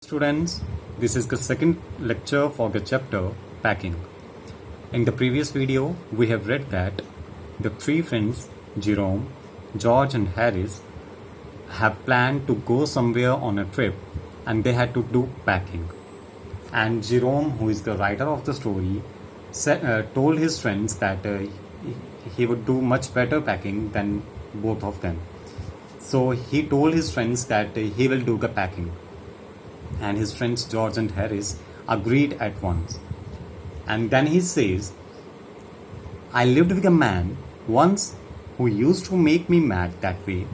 Students, this is the second lecture for the chapter Packing. In the previous video, we have read that the three friends, Jerome, George, and Harris, have planned to go somewhere on a trip and they had to do packing. And Jerome, who is the writer of the story, told his friends that he would do much better packing than both of them. So he told his friends that he will do the packing. And his friends George and Harris agreed at once. And then he says, I lived with a man once who used to make me mad that way.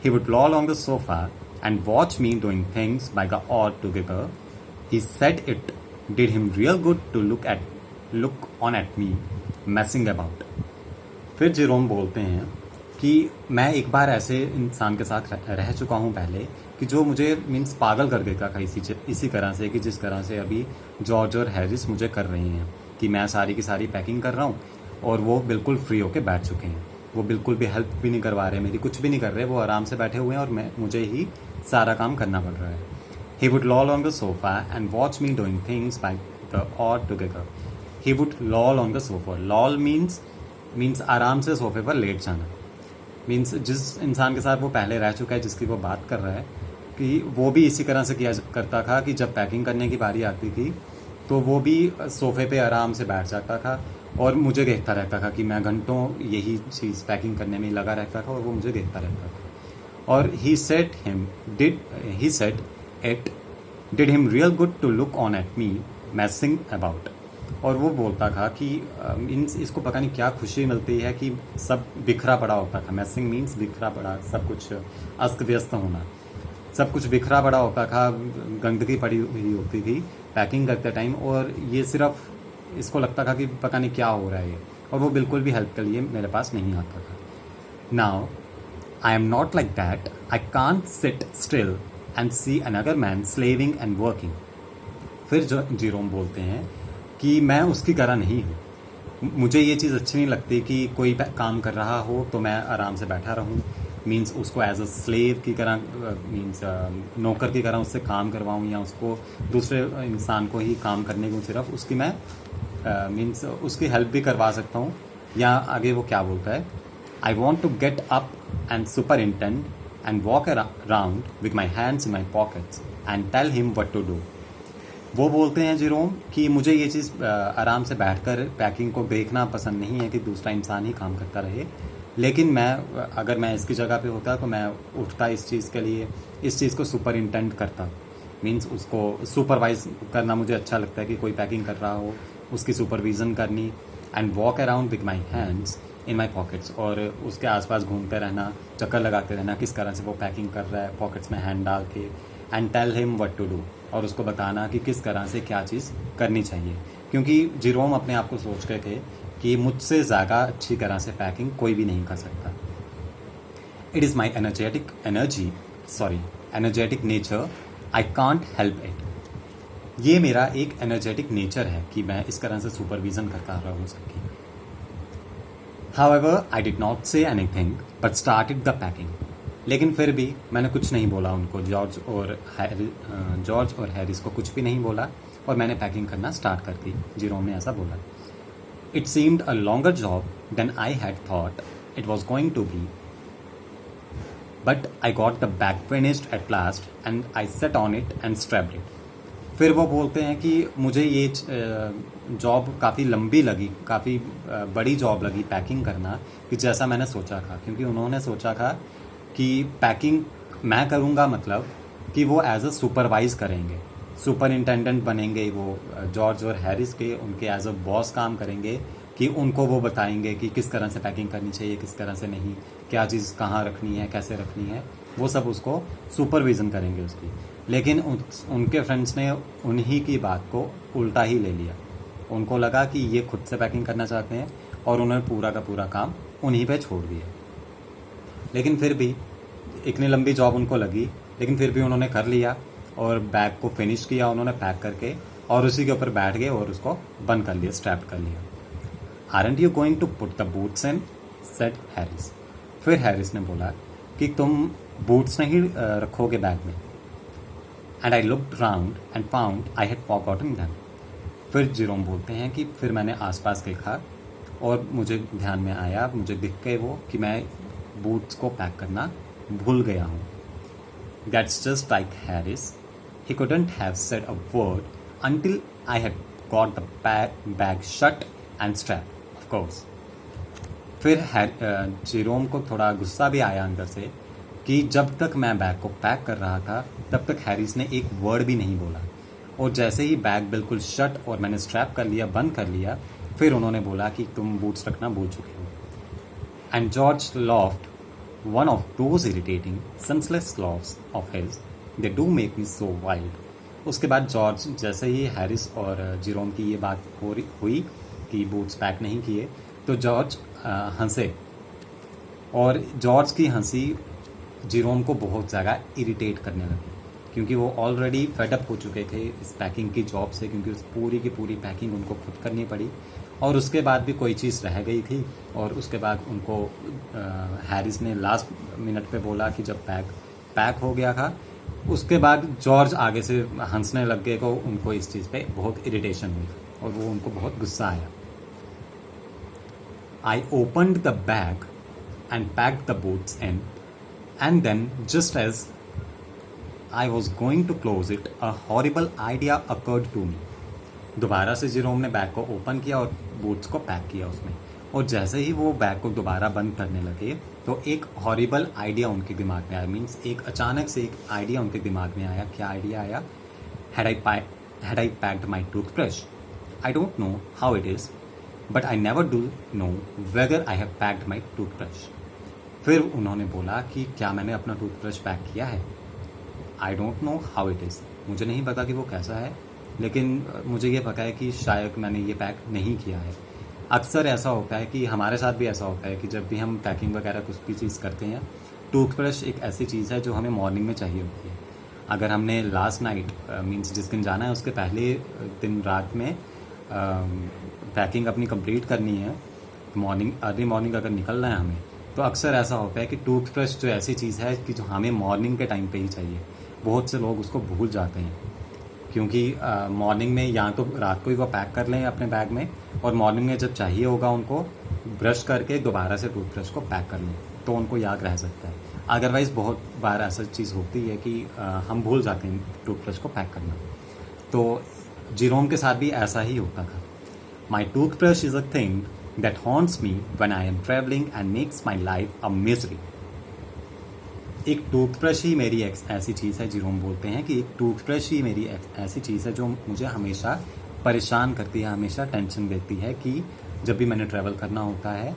He would loll on the sofa and watch me doing things by the hour together. He said it did him real good to look on at me messing about. फिर Jerome बोलते हैं कि मैं एक बार ऐसे इंसान के साथ रह चुका हूँ पहले कि जो मुझे मीन्स पागल कर देता था इसी तरह से कि जिस तरह से अभी जॉर्ज और हैरिस मुझे कर रहे हैं कि मैं सारी की सारी पैकिंग कर रहा हूँ और वो बिल्कुल फ्री होके बैठ चुके हैं। वो बिल्कुल भी हेल्प भी नहीं करवा रहे, मेरी कुछ भी नहीं कर रहे, वो आराम से बैठे हुए हैं और मुझे ही सारा काम करना पड़ रहा है। He would lol on the sofa and watch me doing things by the or together. He would lol on the sofa. Lol means आराम से सोफे पर लेट जाना। मीन्स जिस इंसान के साथ वो पहले रह चुका है, जिसकी वो बात कर रहा है, कि वो भी इसी तरह से किया करता था कि जब पैकिंग करने की बारी आती थी तो वो भी सोफ़े पे आराम से बैठ जाता था और मुझे देखता रहता था कि मैं घंटों यही चीज़ पैकिंग करने में लगा रहता था और वो मुझे देखता रहता था। और he said it did him real good to look on at me messing about. और वो बोलता था कि इसको पता नहीं क्या खुशी मिलती है कि सब बिखरा पड़ा होता था। मैसिंग मीन्स बिखरा पड़ा, सब कुछ अस्त व्यस्त होना, सब कुछ बिखरा पड़ा होता था, गंदगी पड़ी हुई होती थी पैकिंग करते टाइम। और ये सिर्फ इसको लगता था कि पता नहीं क्या हो रहा है, और वो बिल्कुल भी हेल्प के लिए मेरे पास नहीं आता था। Now I am not like that. I can't sit still and see another man slaving and working. फिर जो जेरोम बोलते हैं कि मैं उसकी तरह नहीं हूँ। मुझे ये चीज़ अच्छी नहीं लगती कि कोई काम कर रहा हो तो मैं आराम से बैठा रहूँ, मीन्स उसको एज अ स्लेव की तरह, मीन्स नौकर की तरह उससे काम करवाऊँ, या उसको दूसरे इंसान को ही काम करने को सिर्फ उसकी मैं मीन्स उसकी हेल्प भी करवा सकता हूँ। या आगे वो क्या बोलता है, I want to get up and superintend and walk around with my hands in my pockets and tell him what to do. वो बोलते हैं जेरोम कि मुझे ये चीज़ आराम से बैठकर पैकिंग को देखना पसंद नहीं है कि दूसरा इंसान ही काम करता रहे, लेकिन अगर मैं इसकी जगह पे होता तो मैं उठता इस चीज़ के लिए, इस चीज़ को सुपरिंटेंड करता। मीन्स उसको सुपरवाइज करना मुझे अच्छा लगता है कि कोई पैकिंग कर रहा हो उसकी सुपरविज़न करनी। And walk around with my hands in my pockets, और उसके आसपास घूमते रहना, चक्कर लगाते रहना किस तरह से वो पैकिंग कर रहा है पॉकेट्स में हैंड डाल के। And tell him what to do, और उसको बताना कि किस तरह से क्या चीज़ करनी चाहिए, क्योंकि जेरोम अपने आप को सोच रहे थे कि मुझसे ज़्यादा अच्छी तरह से पैकिंग कोई भी नहीं कर सकता। It is my energetic nature, I can't help it. ये मेरा एक एनर्जेटिक नेचर है कि मैं इस तरह से सुपरविज़न करता रहूँ सबकी। However I did not say anything but started the packing. लेकिन फिर भी मैंने कुछ नहीं बोला उनको, जॉर्ज और हैरिस को कुछ भी नहीं बोला, और मैंने पैकिंग करना स्टार्ट कर दी। जेरोम ने ऐसा बोला। It seemed a longer job than I had thought it was going to be. But I got the bag finished at last and I sat on it and strapped it. फिर वो बोलते हैं कि मुझे ये जॉब काफ़ी लंबी लगी, काफ़ी बड़ी जॉब लगी पैकिंग करना, कि जैसा मैंने सोचा था, क्योंकि उन्होंने सोचा था कि पैकिंग मैं करूँगा, मतलब कि वो एज अ सुपरवाइज करेंगे, सुपरिंटेंडेंट बनेंगे वो जॉर्ज और हैरिस के, उनके एज अ बॉस काम करेंगे, कि उनको वो बताएंगे कि किस तरह से पैकिंग करनी चाहिए, किस तरह से नहीं, क्या चीज़ कहाँ रखनी है, कैसे रखनी है, वो सब उसको सुपरविज़न करेंगे उसकी। लेकिन उनके फ्रेंड्स ने उन्हीं की बात को उल्टा ही ले लिया। उनको लगा कि ये खुद से पैकिंग करना चाहते हैं और उन्होंने पूरा का पूरा काम उन्हीं पे छोड़ दिया। लेकिन फिर भी इतनी लंबी जॉब उनको लगी, लेकिन फिर भी उन्होंने कर लिया और बैग को फिनिश किया उन्होंने पैक करके, और उसी के ऊपर बैठ गए और उसको बंद कर लिया, स्ट्रैप कर लिया। Aren't you going to put the boots in, said Harris. फिर हैरिस ने बोला कि तुम बूट्स नहीं रखोगे बैग में। And I looked round and found I had forgotten them. फिर जेरोम बोलते हैं कि फिर मैंने आसपास देखा और मुझे ध्यान में आया, मुझे दिख गए वो कि मैं बूट्स को पैक करना भूल गया हूँ। That's just like Harris, he couldn't have said a word until I had got the bag shut and strapped, of course. फिर जेरोम को थोड़ा गुस्सा भी आया अंदर से कि जब तक मैं बैग को पैक कर रहा था तब तक हैरिस ने एक वर्ड भी नहीं बोला, और जैसे ही बैग बिल्कुल शट और मैंने स्ट्रैप कर लिया, बंद कर लिया, फिर उन्होंने बोला कि तुम बूट्स रखना भूल चुके हो। And George laughed, one of those irritating senseless laughs of his, they do make me so wild. उसके बाद जॉर्ज, जैसे ही हैरिस और जेरोम की ये बात हुई कि बूट्स पैक नहीं किए, तो जॉर्ज हंसे, और जॉर्ज की हंसी जेरोम को बहुत ज़्यादा इरिटेट करने लगी, क्योंकि वो ऑलरेडी फेडअप हो चुके थे इस पैकिंग की जॉब से, क्योंकि उस पूरी की पूरी पैकिंग उनको खुद करनी पड़ी, और उसके बाद भी कोई चीज़ रह गई थी। और उसके बाद उनको हैरिस ने लास्ट मिनट पे बोला कि जब पैक हो गया था, उसके बाद जॉर्ज आगे से हंसने लग गए, को उनको इस चीज़ पे बहुत इरिटेशन हुई और वो उनको बहुत गुस्सा आया। I opened the bag and packed the boots in, and then just as I was going to close it, a horrible idea occurred to me. दोबारा से जेरोम ने बैग को ओपन किया और बूट्स को पैक किया उसमें, और जैसे ही वो बैग को दोबारा बंद करने लगे तो एक हॉरिबल आइडिया उनके दिमाग में आया। मीन्स एक अचानक से एक आइडिया उनके दिमाग में आया। क्या आइडिया आया? Had I packed my toothbrush? I don't know how it is, but I never do know whether I have packed my toothbrush. फिर उन्होंने बोला कि क्या मैंने अपना टूथब्रश पैक किया है? I don't know how it is, मुझे नहीं पता कि वो कैसा है, लेकिन मुझे ये पता है कि शायद मैंने ये पैक नहीं किया है। अक्सर ऐसा होता है कि हमारे साथ भी ऐसा होता है कि जब भी हम पैकिंग वगैरह कुछ भी चीज़ करते हैं, टूथब्रश एक ऐसी चीज़ है जो हमें मॉर्निंग में चाहिए होती है। अगर हमने लास्ट नाइट मीन्स जिस दिन जाना है उसके पहले दिन रात में पैकिंग अपनी कंप्लीट करनी है, अर्ली मॉर्निंग अगर निकलना है हमें, तो अक्सर ऐसा होता है कि टूथब्रश जो ऐसी चीज़ है कि जो हमें मॉर्निंग के टाइम पे ही चाहिए। बहुत से लोग उसको भूल जाते हैं, क्योंकि मॉर्निंग में या तो रात को ही वो पैक कर लें अपने बैग में, और मॉर्निंग में जब चाहिए होगा उनको ब्रश करके दोबारा से टूथब्रश को पैक कर लें, तो उनको याद रह सकता है। अदरवाइज़ बहुत बार ऐसा चीज़ होती है कि हम भूल जाते हैं टूथब्रश को पैक करना। तो जेरोम के साथ भी ऐसा ही होता था। My toothbrush is a thing that haunts me when I am traveling and makes my life a misery. एक टूथब्रश ही मेरी ऐसी चीज़ है, जेरोम बोलते हैं कि एक टूथब्रश ही मेरी ऐसी चीज़ है जो मुझे हमेशा परेशान करती है, हमेशा टेंशन देती है कि जब भी मैंने ट्रैवल करना होता है,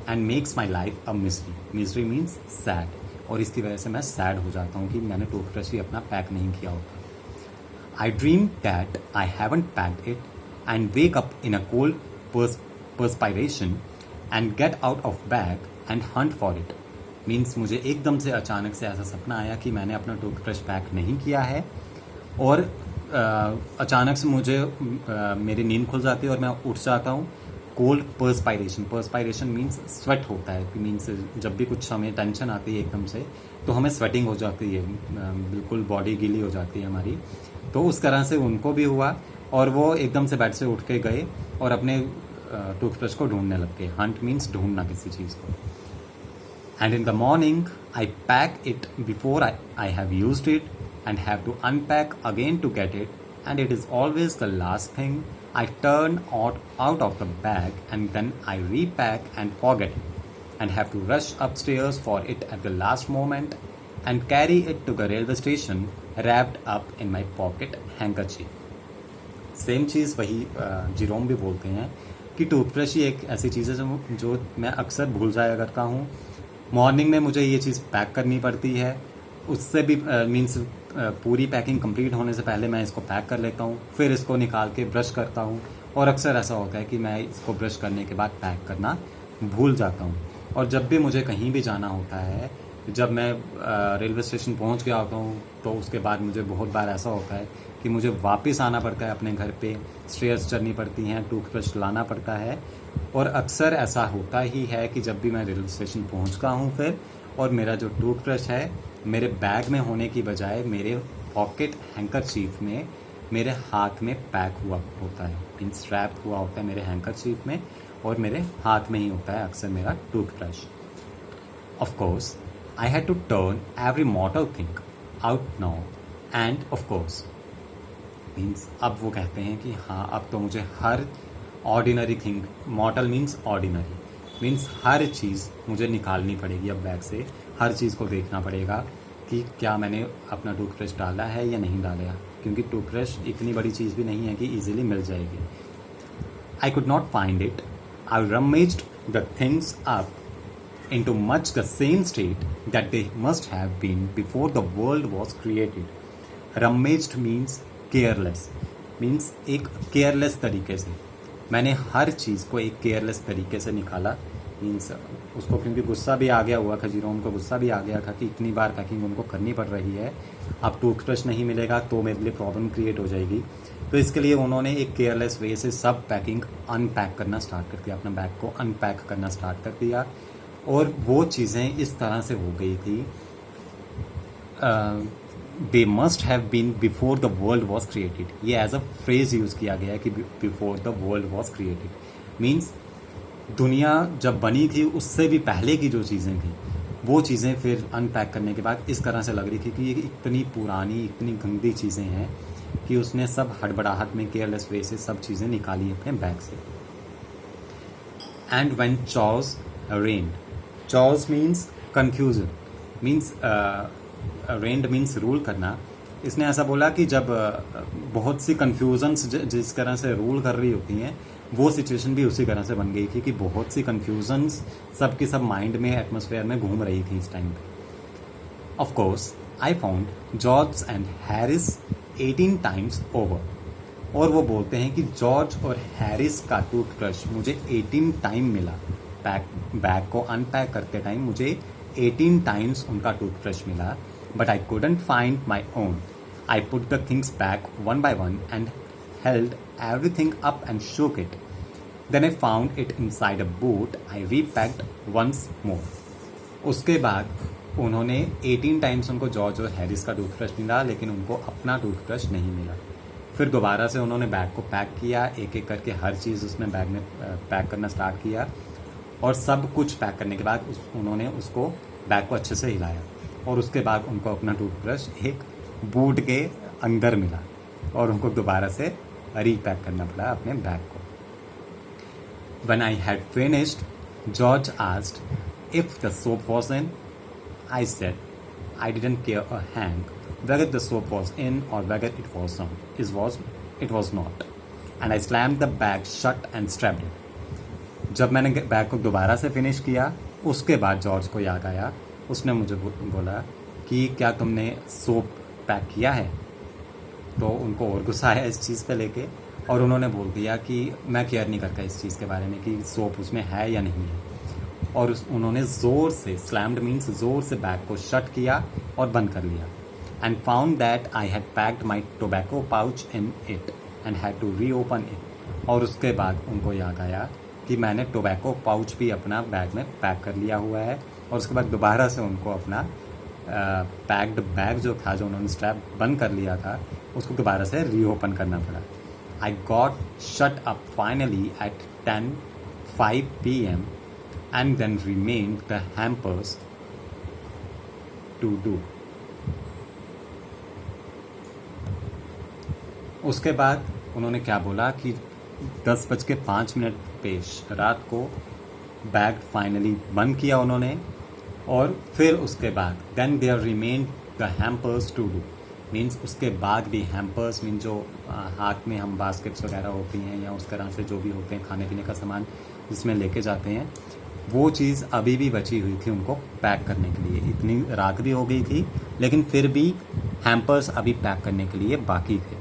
and makes my life a misery. Misery means sad, और इसकी वजह से मैं सैड हो जाता हूँ कि मैंने टूथब्रश ही अपना पैक नहीं किया होता। आई dream that I haven't packed it and wake up in a cold perspiration and get out of bag and hunt for it. Means मुझे एकदम से अचानक से ऐसा सपना आया कि मैंने अपना टूथब्रश पैक नहीं किया है, और अचानक से मुझे मेरी नींद खुल जाती है और मैं उठ जाता हूँ। कोल्ड पर्सपायरेशन मीन्स स्वेट होता है। मीन्स जब भी कुछ हमें टेंशन आती है एकदम से, तो हमें स्वेटिंग हो जाती है, बिल्कुल बॉडी गीली हो जाती है हमारी। तो उस तरह से उनको भी हुआ, और वो एकदम से बेड से उठ के गए और अपने टूथब्रश को ढूंढने लग गए। हंट मीन्स ढूंढना किसी चीज़ को। And in the morning I pack it before I have used it and have to unpack again to get it, and it is always the last thing I turn out of the bag, and then I repack and forget it, and have to rush upstairs for it at the last moment and carry it to the railway station wrapped up in my pocket handkerchief. Same चीज़ वही Jerome भी बोलते हैं कि toothbrush ही एक ऐसी चीज़ है जो मैं अक्सर भूल जाया करता हूँ। मॉर्निंग में मुझे ये चीज़ पैक करनी पड़ती है, उससे भी मीन्स पूरी पैकिंग कंप्लीट होने से पहले मैं इसको पैक कर लेता हूँ, फिर इसको निकाल के ब्रश करता हूँ, और अक्सर ऐसा होता है कि मैं इसको ब्रश करने के बाद पैक करना भूल जाता हूँ। और जब भी मुझे कहीं भी जाना होता है, जब मैं रेलवे स्टेशन पहुँच गया होता हूँ, तो उसके बाद मुझे बहुत बार ऐसा होता है कि मुझे वापस आना पड़ता है अपने घर पे, स्टेयर्स चढ़नी पड़ती हैं, टूथब्रश लाना पड़ता है। और अक्सर ऐसा होता ही है कि जब भी मैं रेलवे स्टेशन पहुँचता हूँ फिर, और मेरा जो टूथब्रश है मेरे बैग में होने की बजाय मेरे पॉकेट हैंकरचीफ में मेरे हाथ में पैक हुआ होता है, मीन्स रैप हुआ होता है मेरे हैंकरचीफ में, और मेरे हाथ में ही होता है अक्सर मेरा toothbrush. Of course I had to turn every mortal thing out now, and of course means अब वो कहते हैं कि हाँ अब तो मुझे हर ordinary thing, mortal means ordinary, means हर चीज़ मुझे निकालनी पड़ेगी अब बैग से, हर चीज़ को देखना पड़ेगा कि क्या मैंने अपना टूथब्रश डाला है या नहीं डाला, क्योंकि टूथब्रश इतनी बड़ी चीज़ भी नहीं है कि ईजिली मिल जाएगी. I could not find it. I rummaged the things up into much the same state that they must have been before the world was created. Rummaged means careless, means एक careless तरीके से. मैंने हर चीज़ को एक careless तरीके से निकाला, means उसको क्योंकि गुस्सा भी आ गया हुआ था, जीरोम को गुस्सा भी आ गया था कि इतनी बार पैकिंग उनको करनी पड़ रही है, अब टूथब्रश नहीं मिलेगा तो मेरे लिए प्रॉब्लम क्रिएट हो जाएगी. तो इसके लिए उन्होंने एक केयरलेस वे से सब पैकिंग अनपैक करना स्टार्ट कर दिया, अपना बैग को अनपैक करना स्टार्ट कर दिया. और वो चीज़ें इस तरह से हो गई थी, they must have been before the world was created. ये एज अ फ्रेज यूज़ किया गया है कि before the world was created, means दुनिया जब बनी थी उससे भी पहले की जो चीज़ें थी वो चीज़ें फिर अनपैक करने के बाद इस तरह से लग रही थी कि ये इतनी पुरानी, इतनी गंदी चीज़ें हैं कि उसने सब हड़बड़ाहट में केयरलेस वे से सब चीज़ें निकाली अपने बैग से. And when चॉर्स rained, चॉर्स means confusion, means rained means rule करना. इसने ऐसा बोला कि जब बहुत सी कन्फ्यूजन्स जिस तरह से रूल कर रही होती हैं, वो सिचुएशन भी उसी तरह से बन गई थी कि बहुत सी कन्फ्यूजन्स सब के सब माइंड में, एटमॉस्फेयर में घूम रही थी इस टाइम पे. Of course I found George and Harris 18 times over. और वो बोलते हैं कि जॉर्ज और हैरिस का टूथब्रश मुझे 18 टाइम मिला. बैग को अनपैक करते टाइम मुझे 18 टाइम्स उनका टूथब्रश मिला. But I couldn't find my own. I put the things back one by one and held everything up and shook it. Then I found it inside a boot. I repacked once more. उसके बाद उन्होंने 18 times उनको George और Harris का toothbrush मिला, लेकिन उनको अपना टूथब्रश नहीं मिला. फिर दोबारा से उन्होंने बैग को पैक किया, एक एक करके हर चीज़ उसमें बैग में पैक करना स्टार्ट किया. और सब कुछ पैक करने के बाद उन्होंने उसको बैग को अच्छे से हिलाया, और उसके बाद उनको अपना टूथब्रश एक बूट के अंदर मिला और उनको दोबारा से रीपैक करना पड़ा अपने बैग को. When I had finished, George asked if the soap was in. I said I didn't care a hang whether the soap was in or whether it was on. It was not. And I slammed the bag shut and strapped it. जब मैंने bag को दोबारा से finish किया, उसके बाद George को याद आया. उसने मुझे बोला कि क्या तुमने सोप पैक किया है. तो उनको और गुस्सा आया इस चीज़ पे लेके, और उन्होंने बोल दिया कि मैं केयर नहीं करता इस चीज़ के बारे में कि सोप उसमें है या नहीं है. और उन्होंने ज़ोर से, स्लैम्ड मीन्स ज़ोर से बैग को शट किया और बंद कर लिया. And found that I had packed my tobacco pouch in it and had to reopen it. और उसके बाद उनको याद आया कि मैंने टोबैको पाउच भी अपना बैग में पैक कर लिया हुआ है. और उसके बाद दोबारा से उनको अपना पैक्ड बैग जो था, जो उन्होंने स्ट्रैप बंद कर लिया था, उसको दोबारा से रीओपन करना पड़ा. I got shut up finally at 10:05 PM and then remained the hampers to do. उसके बाद उन्होंने क्या बोला कि 10:05 पे रात को बैग फाइनली बंद किया उन्होंने. और फिर उसके बाद then there remain the hampers to do, means उसके बाद भी हैम्पर्स मीन जो हाथ में हम बास्केट्स वगैरह होती हैं या उस तरह से जो भी होते हैं खाने पीने का सामान जिसमें लेके जाते हैं, वो चीज़ अभी भी बची हुई थी उनको पैक करने के लिए. इतनी रात भी हो गई थी लेकिन फिर भी हैम्पर्स अभी पैक करने के लिए बाकी थे.